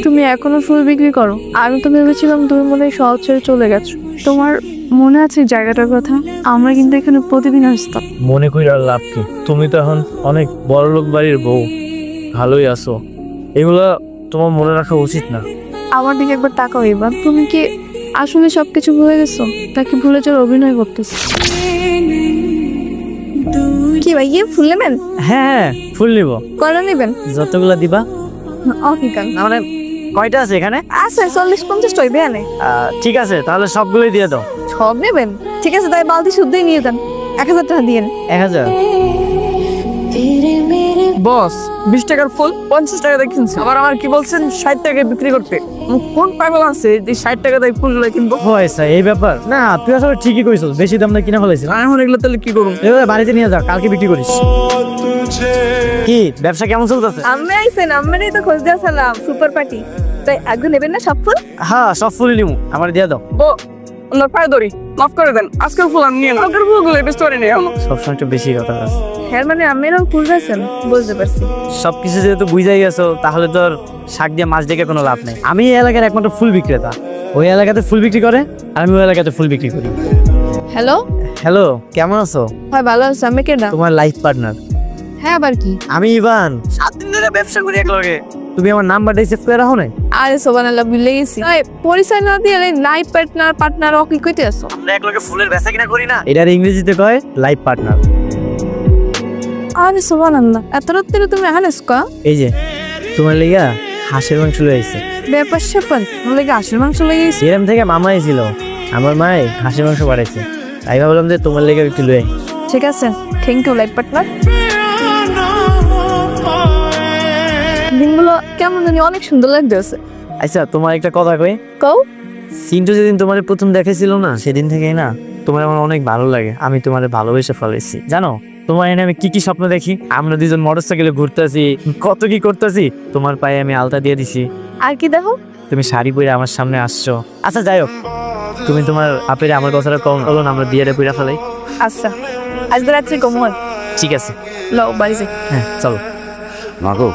তুমি এখনো ফুল বিক্রি করো? আমি তো ভেবেছিলাম তুমি মনে হয় শহর ছেড়ে চলে গেছো। তোমার মনে আছে জায়গাটার কথা? আমরা কিন্তু এখানে প্রতিদিন আসতাম। মনে করি আর লাভ কি? তুমি তো এখন অনেক বড় লোক বাড়ির বউ, ভালোই আছো। এগুলা তোমার মনে রাখা উচিত না। আমার দিকে একবার তাকাও এবার। তুমি কি আসলে সবকিছু ভুলে গেছো নাকি ভুলে যাওয়ার অভিনয় করতেছো? কি ভাই ফুল নেবেন? হ্যাঁ, ফুল নিব। কয়টা নেবেন? যতগুলা দিবা। অফিকান মানে কয়টা আছে এখানে? আছে 40-50 টাই বেয়ানে। ঠিক আছে, তাহলে সবগুলোই দিয়ে দাও। সব নেবেন? ঠিক আছে, তাই বালতি শুদ্ধই নিয়ে যান। 1000 টাকা দিয়েন। 1000? বস 20 টাকার ফুল 50 টাকা দিয়ে কিনছে, আবার আমার কি বলছেন 60 টাকায় বিক্রি করতে। কোন পাগল আছে যে 60 টাকা দিয়ে ফুলগুলো কিনবো? হয়েছে এই ব্যাপার না, তুই আসলে ঠিকই কইছিস, বেশি দাম না কিনা ফেলাইছিস। আর এখন এগুলো তাহলে কি করুন? এবার বাড়িতে নিয়ে যা, কালকে বিক্রি করিস। কি ব্যবসা কেমন চলতেছে? আমি আইছেন, আমারই তো খোঁজ দিয়া সালাম সুপার পার্টি। তাই একদম নেবেন না সব ফুল? হ্যাঁ, সব ফুলই নিবো, আমার দিয়ে দাও। ও ওনার পায়ে ধরি, মাফ করে দেন। আজকের ফুল আমি নিয়ে না, কালকের ফুলগুলো বেচতে পারি না এখন। সবসময় একটু বেশি কথা আছে। হ্যাঁ মানে আমিরাও ফুল বেছেন, বুঝতে পারছি। সবকিছু যেহেতু বুঝাই গেছো, তাহলে তোর শাক দিয়ে মাছ ডেকে কোনো লাভ নেই। আমি এই এলাকার একমাত্র ফুল বিক্রেতা। ওই এলাকাতে ফুল বিক্রি করে আর আমি ওই এলাকাতে ফুল বিক্রি করি। হ্যালো, হ্যালো, কেমন আছো? হয় ভালো আছে। আমি কেডা? তোমার লাইফ পার্টনার। হ্যাঁ আবার কি? আমি ইভান, 7 দিন ধরে ব্যবসা করি একলগে। তুমি আমার নাম্বারটা সেভ করে রাখো না? আরে সোবানাল্লাহ, ভুলে গেছি। এই পরিচয় না দিয়ে লাইফ পার্টনার ও কি কইতে আসো? আমরা একলগে ফুলের বেচা কিনা করি না, এটার ইংরেজিতে কয় লাইফ পার্টনার। আরে সোবানাল্লাহ, এত রাত্রে তুমি এখানে আসকা? এই যে তোমার লিগা হাঁসের মাংস লয়ে আইছে। ব্যাপার স্যাপার বলে হাঁসের মাংস লেগে গেছে। এরম থেকে মামাই ছিল, আমার মায়ে হাঁসের মাংস বাড়াইছে, তাই ভাবলাম যে তোমার লেগে একটু লয়ে। ঠিক আছে, থ্যাংক ইউ লাইফ পার্টনার। দিনগুলো কেমন জানি অনেক সুন্দর লাগতেছে। আচ্ছা, তোমার একটা কথা কই। কও। সিন্টু যেদিন তোমার প্রথম দেখেছিল না, সেদিন থেকেই না তোমার আমার অনেক ভালো লাগে। আমি তোমার ভালোবেসে ফেলেছি জানো। তোমার এনে আমি কি কি স্বপ্ন দেখি, আমরা দুজন মোটরসাইকেলে ঘুরতেছি, কত কি করতেছি। তোমার পায়ে আমি আলতা দিয়ে দিছি, আর কি দেখো? তুমি শাড়ি পরে আমার সামনে আসছো। আচ্ছা যাই হোক, তুমি তোমার আপেরে আমার কথাটা কম বলো না, আমরা বিয়েটা পইরা ফেলাই। আচ্ছা, আজ রাত্রে কমল। ঠিক আছে, লও বাড়ি যাই। হ্যাঁ চলো। মাগো,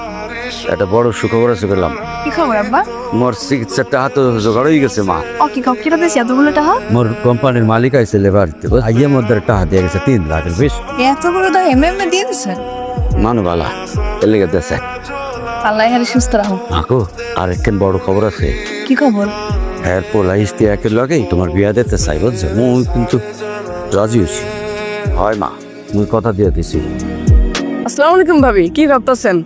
একটা বড় সুখবর আছে পেলাম। কি খবর আব্বা? মোর চিকিৎসার টাকা তো জোগাড় হয়ে গেছে মা। ও কি খবর? কিরা দিয়েছি এতগুলো টাকা? মোর কোম্পানির মালিক আইছে লেবার দিতে, আইয়ে মধ্যে টাকা দিয়ে গেছে 3 লাখের বেশি। এতগুলো টাকা এমএমএ দিয়ে দিছে? মানু বালা এর লেগে দেশে। আল্লাহ হারে সুস্থ রাখো। মাগো, আর একখান বড় খবর আছে। কি খবর? হ্যাঁ, পোলাইস দিয়ে একের লগেই তোমার বিয়া দিতে চাই বুঝছো। মুই কিন্তু রাজি হইছি। হয় মা, মুই কথা দিয়ে দিছি। আসসালামু আলাইকুম ভাবি, কি ভাবতেছেন?